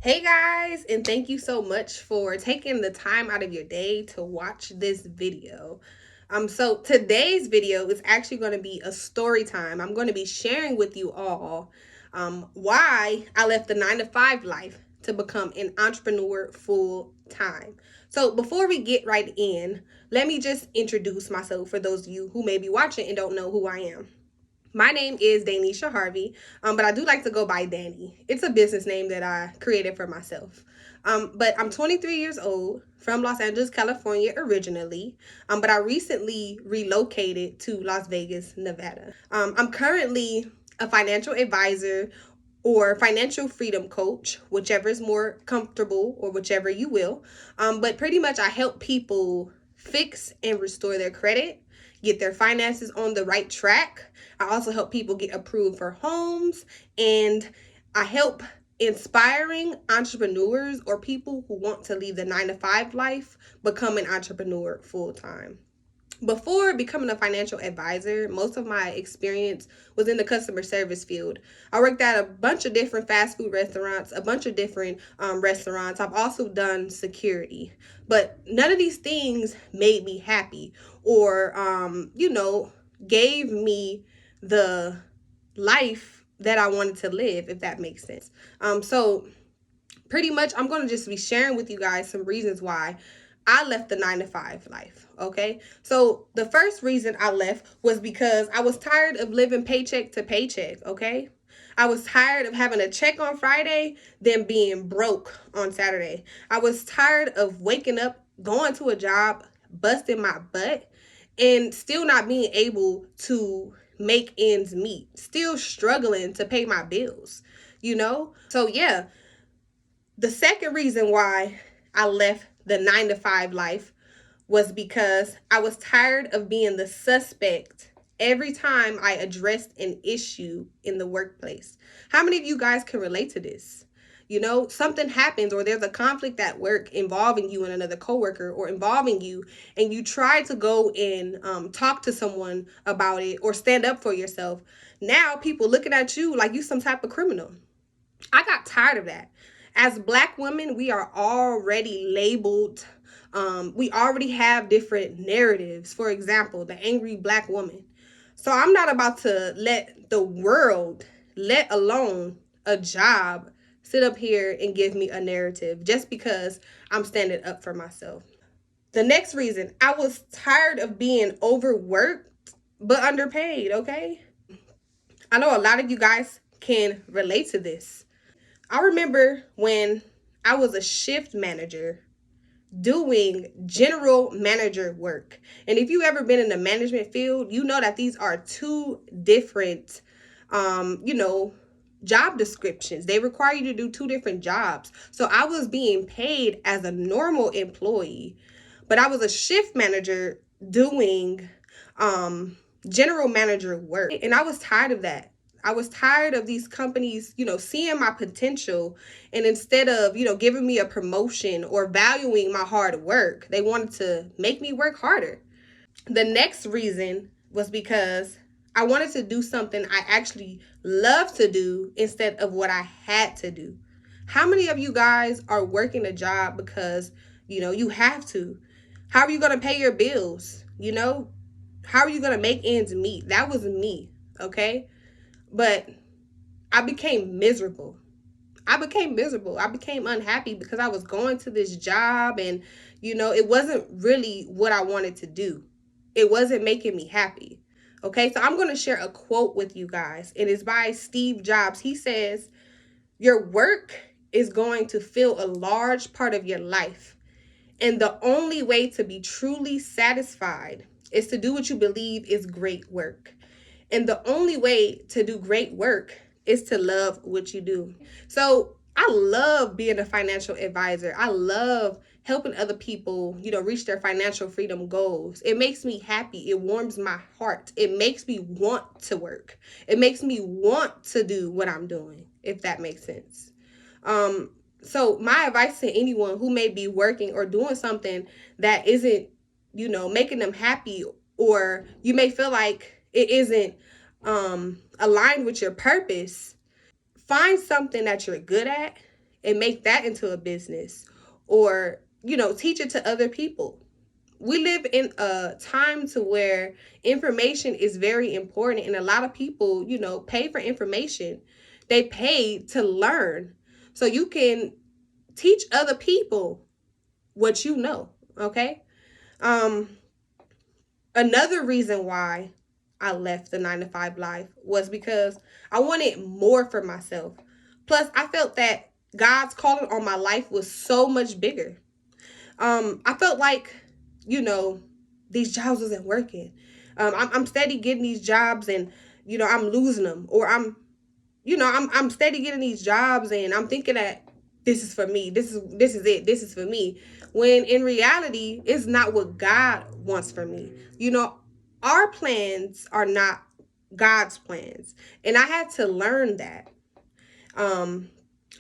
Hey guys, and thank you so much for taking the time out of your day to watch this video. So today's video is actually going to be a story time. I'm going to be sharing with you all why I left the 9 to 5 life to become an entrepreneur full time. So before we get right in, let me just introduce myself for those of you who may be watching and don't know who I am. My name is Dani Harvey, but I do like to go by Dani. It's a business name that I created for myself. But I'm 23 years old, from Los Angeles, California originally, but I recently relocated to Las Vegas, Nevada. I'm currently a financial advisor or financial freedom coach, whichever is more comfortable or whichever you will. But pretty much I help people fix and restore their credit, get their finances on the right track. I also help people get approved for homes, and I help inspiring entrepreneurs or people who want to leave the 9 to 5 life become an entrepreneur full time. Before becoming a financial advisor, most of my experience was in the customer service field. I worked at a bunch of different fast food restaurants, a bunch of different restaurants. I've also done security, but none of these things made me happy or, gave me the life that I wanted to live, if that makes sense. So pretty much I'm going to just be sharing with you guys some reasons why I left the 9 to 5 life. Okay. So the first reason I left was because I was tired of living paycheck to paycheck. Okay. I was tired of having a check on Friday, then being broke on Saturday. I was tired of waking up, going to a job, busting my butt, and still not being able to make ends meet, still struggling to pay my bills, So, yeah, the second reason why I left the 9 to 5 life was because I was tired of being the suspect every time I addressed an issue in the workplace. How many of you guys can relate to this? Something happens or there's a conflict at work involving you and another coworker or involving you, and you try to go and talk to someone about it or stand up for yourself. Now people looking at you like you some type of criminal. I got tired of that. As Black women, we are already labeled. We already have different narratives. For example, the angry Black woman. So I'm not about to let the world, let alone a job, sit up here and give me a narrative just because I'm standing up for myself. The next reason, I was tired of being overworked but underpaid, okay? I know a lot of you guys can relate to this. I remember when I was a shift manager doing general manager work. And if you've ever been in the management field, you know that these are two different, job descriptions. They require you to do two different jobs. So I was being paid as a normal employee, but I was a shift manager doing general manager work. And I was tired of that. I was tired of these companies, seeing my potential, and instead of, giving me a promotion or valuing my hard work, they wanted to make me work harder. The next reason was because I wanted to do something I actually love to do instead of what I had to do. How many of you guys are working a job because, you have to? How are you going to pay your bills? How are you going to make ends meet? That was me, okay? But I became miserable. I became unhappy because I was going to this job and, it wasn't really what I wanted to do. It wasn't making me happy. Okay, so I'm going to share a quote with you guys. It is by Steve Jobs. He says, "Your work is going to fill a large part of your life. And the only way to be truly satisfied is to do what you believe is great work. And the only way to do great work is to love what you do." So I love being a financial advisor. I love helping other people, reach their financial freedom goals. It makes me happy. It warms my heart. It makes me want to work. It makes me want to do what I'm doing, if that makes sense. So my advice to anyone who may be working or doing something that isn't, making them happy, or you may feel like it isn't aligned with your purpose, find something that you're good at and make that into a business, or, teach it to other people. We live in a time to where information is very important, and a lot of people, pay for information. They pay to learn so you can teach other people what you know. Okay. um Another reason why I left the 9 to 5 life was because I wanted more for myself. Plus, I felt that God's calling on my life was so much bigger. I felt like, you know, these jobs wasn't working. I'm steady getting these jobs, and I'm losing them, or I'm steady getting these jobs, and I'm thinking that this is for me. This is it. This is for me. When in reality, it's not what God wants for me. Our plans are not God's plans, and I had to learn that. Um,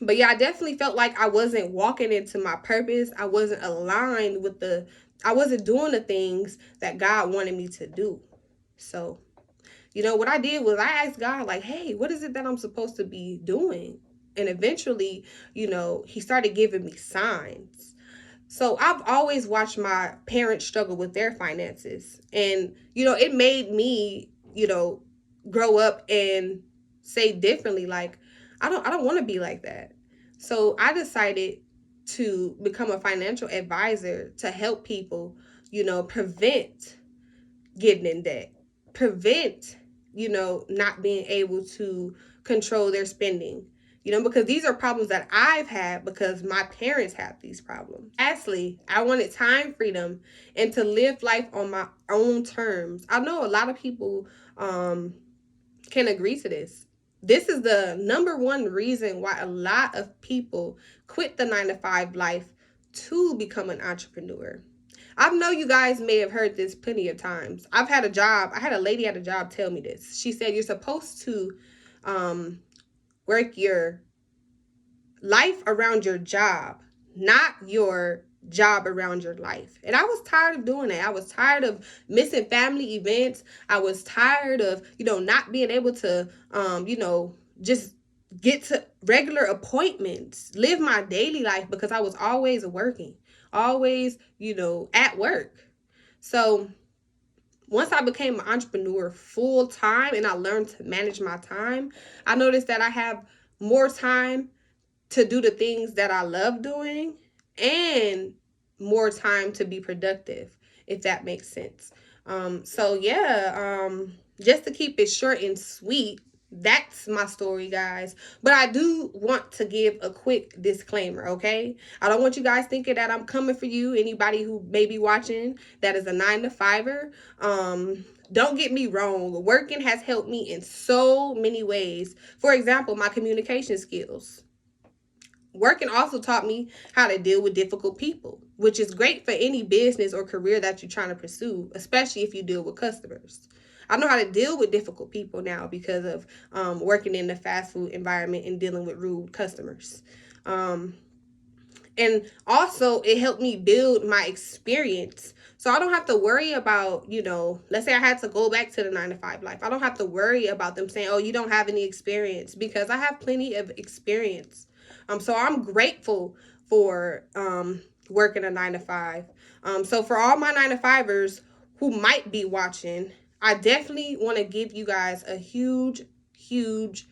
but yeah, I definitely felt like I wasn't walking into my purpose. I wasn't aligned with I wasn't doing the things that God wanted me to do. So, what I did was I asked God, like, hey, what is it that I'm supposed to be doing? And eventually, he started giving me signs. So I've always watched my parents struggle with their finances. And, it made me, grow up and say differently. Like, I don't want to be like that. So I decided to become a financial advisor to help people, prevent getting in debt, prevent, not being able to control their spending, because these are problems that I've had because my parents have these problems. Lastly, I wanted time freedom and to live life on my own terms. I know a lot of people can agree to this. This is the number one reason why a lot of people quit the 9 to 5 life to become an entrepreneur. I know you guys may have heard this plenty of times. I had a lady at a job tell me this. She said, you're supposed to work your life around your job, not your job around your life. And I was tired of doing that. I was tired of missing family events. I was tired of, not being able to, just get to regular appointments, live my daily life, because I was always working, always, at work. So once I became an entrepreneur full time and I learned to manage my time, I noticed that I have more time to do the things that I love doing and more time to be productive, if that makes sense. So yeah, just to keep it short and sweet, that's my story, guys. But I do want to give a quick disclaimer, okay? I don't want you guys thinking that I'm coming for you. Anybody who may be watching that is a 9 to 5er, don't get me wrong. Working has helped me in so many ways. For example, my communication skills. Working also taught me how to deal with difficult people, which is great for any business or career that you're trying to pursue, especially if you deal with customers. I know how to deal with difficult people now because of working in the fast food environment and dealing with rude customers. And also, it helped me build my experience. So I don't have to worry about, let's say I had to go back to the 9 to 5 life. I don't have to worry about them saying, oh, you don't have any experience, because I have plenty of experience. So I'm grateful for working a 9 to 5. So for all my 9 to 5ers who might be watching, I definitely want to give you guys a huge, huge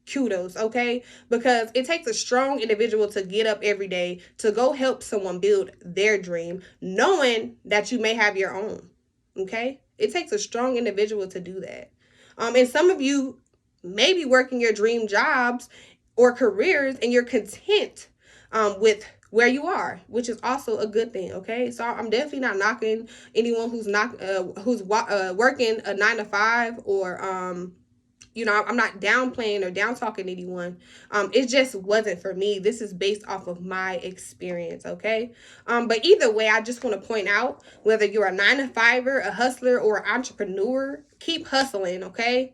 kudos, okay? Because it takes a strong individual to get up every day to go help someone build their dream, knowing that you may have your own, okay? It takes a strong individual to do that. And some of you may be working your dream jobs or careers and you're content with where you are, which is also a good thing, okay? So I'm definitely not knocking anyone who's working a 9 to 5, or I'm not downplaying or down talking anyone. It just wasn't for me. This is based off of my experience, okay? But either way, I just want to point out, whether you're a 9 to 5er, a hustler, or an entrepreneur, keep hustling, okay?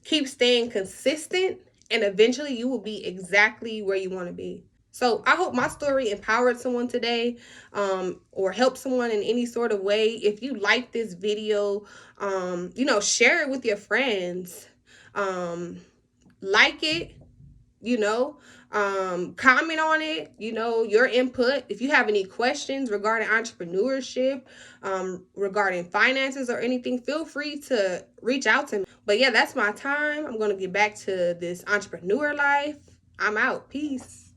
Keep staying consistent, and eventually you will be exactly where you want to be. So I hope my story empowered someone today, or helped someone in any sort of way. If you like this video, share it with your friends. Like it, comment on it, your input. If you have any questions regarding entrepreneurship, regarding finances or anything, feel free to reach out to me. But yeah, that's my time. I'm going to get back to this entrepreneur life. I'm out. Peace.